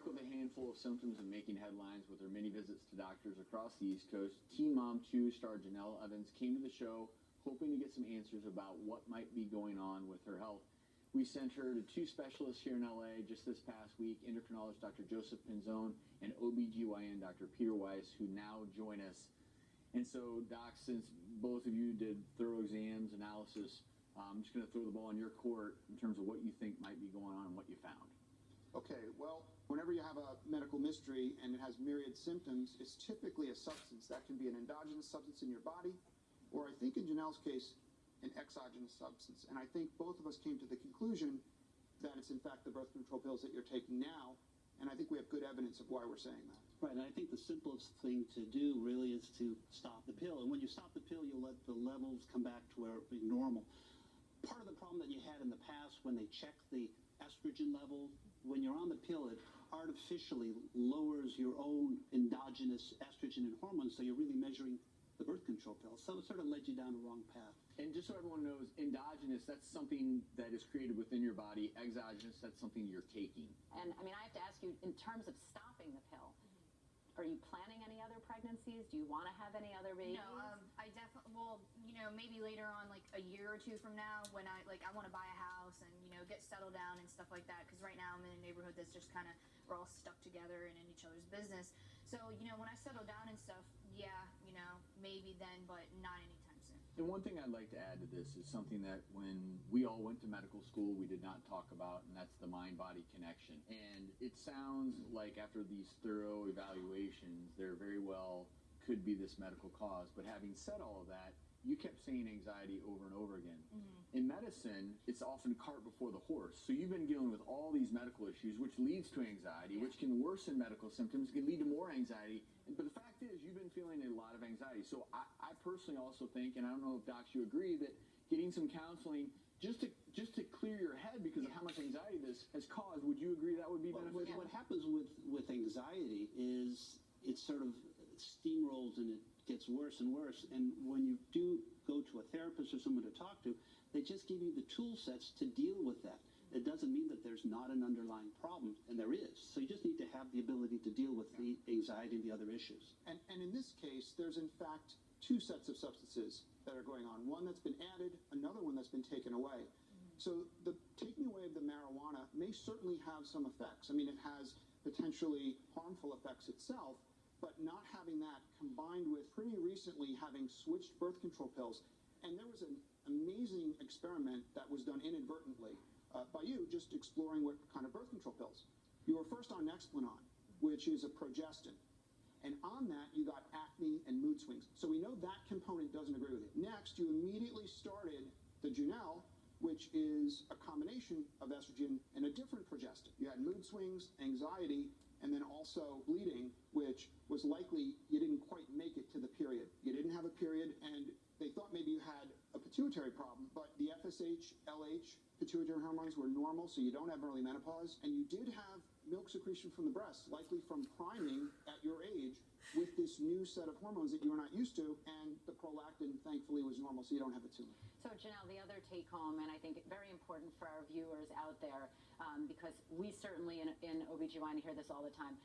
sick with a handful of symptoms and making headlines with her many visits to doctors across the East Coast, Teen Mom 2 star Jenelle Evans came to the show hoping to get some answers about what might be going on with her health. We sent her to two specialists here in LA just this past week, endocrinologist Dr. Joseph Pinzone and OBGYN Dr. Peter Weiss, who now join us. And so, Doc, since both of you did thorough exams, analysis, I'm just going to throw the ball in your court in terms of what you think might be going on and what you found. Okay, well, whenever you have a medical mystery and it has myriad symptoms, it's typically a substance. That can be an endogenous substance in your body, or I think in Jenelle's case, an exogenous substance. And I think both of us came to the conclusion that it's in fact the birth control pills that you're taking now, and I think we have good evidence of why we're saying that. Right, and I think the simplest thing to do really is to stop the pill. And when you stop the pill, you'll let the levels come back to where it would be normal. Part of the problem that you had in the past when they checked the estrogen level, when you're on the pill, it artificially lowers your own endogenous estrogen and hormones, so you're really measuring the birth control pill. So it sort of led you down the wrong path. And just so everyone knows, endogenous, that's something that is created within your body. Exogenous, that's something you're taking. And I mean, I have to ask you, in terms of stopping the pill, are you planning any other pregnancies? Do you want to have any other babies? No, I definitely, well, you know, maybe later on, like a year or two from now, when I want to buy a house and, you know, get settled down and stuff like that, because right now I'm in a neighborhood that's just kind of, we're all stuck together and in each other's business. So, you know, when I settle down and stuff, yeah, you know, maybe then, but not anytime soon. And one thing I'd like to add to this is something that when we all went to medical school, we did not talk about, and that's the mind-body connection. And it sounds like after these thorough evaluations, there very well could be this medical cause. But having said all of that, you kept saying anxiety over and over again. In medicine, it's often cart before the horse. So you've been dealing with all these medical issues, which leads to anxiety, which can worsen medical symptoms, can lead to more anxiety. But the fact is, you've been feeling a lot of anxiety. So I personally also think, and I don't know if docs you agree, that getting some counseling just to clear your head because of how much anxiety this has caused, would you agree that would be beneficial? What happens with anxiety is it sort of steamrolls and it gets worse and worse. And when you do go to a therapist or someone to talk to, they just give you the tool sets to deal with that. It doesn't mean that there's not an underlying problem, and there is. So you just need to have the ability to deal with the anxiety and the other issues. And in this case, there's in fact two sets of substances that are going on. One that's been added, another one that's been taken away. So the taking away of the marijuana may certainly have some effects. I mean, it has potentially harmful effects itself, but not having that combined with pretty recently having switched birth control pills. And there was an amazing experiment that was done inadvertently by you, just exploring what kind of birth control pills. You were first on Nexplanon, which is a progestin. And on that, you got acne and mood swings. So we know that component doesn't agree with it. Next, you immediately started the Jenelle, which is a combination of estrogen and a different progestin. You had mood swings, anxiety, and then also bleeding, which was likely you didn't quite make it to the period. You didn't have a period, and they thought maybe you had a pituitary problem, but the FSH, LH, pituitary hormones were normal, so you don't have early menopause, and you did have milk secretion from the breast, likely from priming at your age with this new set of hormones that you were not used to, and the prolactin, thankfully, was normal, so you don't have a tumor. So, Jenelle, the other take-home, and I think very important for our viewers out there, because we certainly in OBGYN hear this all the time,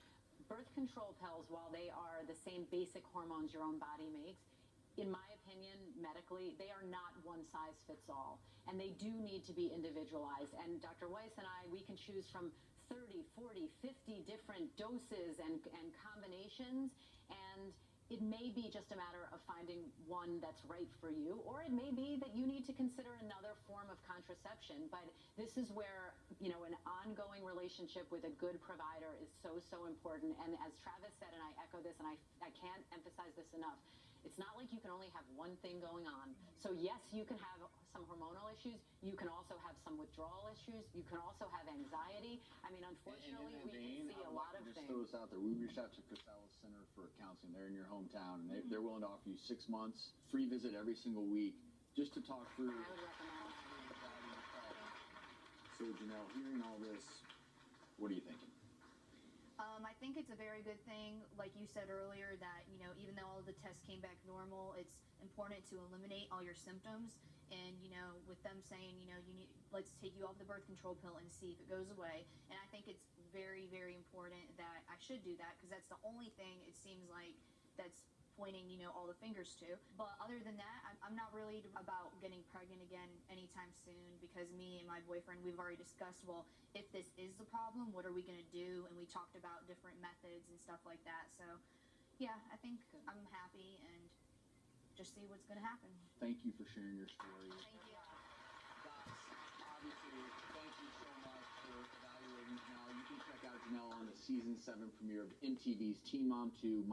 birth control pills, while they are the same basic hormones your own body makes, in my opinion, medically, they are not one size fits all. And they do need to be individualized. And Dr. Weiss and I, we can choose from 30, 40, 50 different doses and combinations. And it may be just a matter of finding one that's right for you, or it may be that you need to consider another form of contraception. But this is where, you know, an ongoing relationship with a good provider is so important. And as Travis said, and I echo this, and I can't emphasize this enough, it's not like you can only have one thing going on. So yes, you can have some hormonal issues. You can also have some withdrawal issues. You can also have anxiety. I mean, unfortunately, we can see a lot of things. Just throw this out there. We reached out to Chrysalis Center for Counseling. They're in your hometown, and they're willing to offer you 6 months, free visit every single week, just to talk through. I would recommend. So, Jenelle, hearing all this, what are you thinking? I think think it's a very good thing, like you said earlier, that, you know, even though all of the tests came back normal, it's important to eliminate all your symptoms. And, you know, with them saying, you know, let's take you off the birth control pill and see if it goes away. And I think it's very, very important that I should do that, because that's the only thing it seems like that's pointing, you know, all the fingers to. But other than that, I'm not really about getting pregnant again anytime soon, because me and my boyfriend, we've already discussed, well, if this is the problem, what are we going to do? And we talked about different methods and stuff like that. So, yeah, I think I'm happy, and just see what's going to happen. Thank you for sharing your story. Thank you. Docs, obviously, thank you so much for evaluating Janelle. You can check out Janelle on the season 7 premiere of MTV's Teen Mom 2.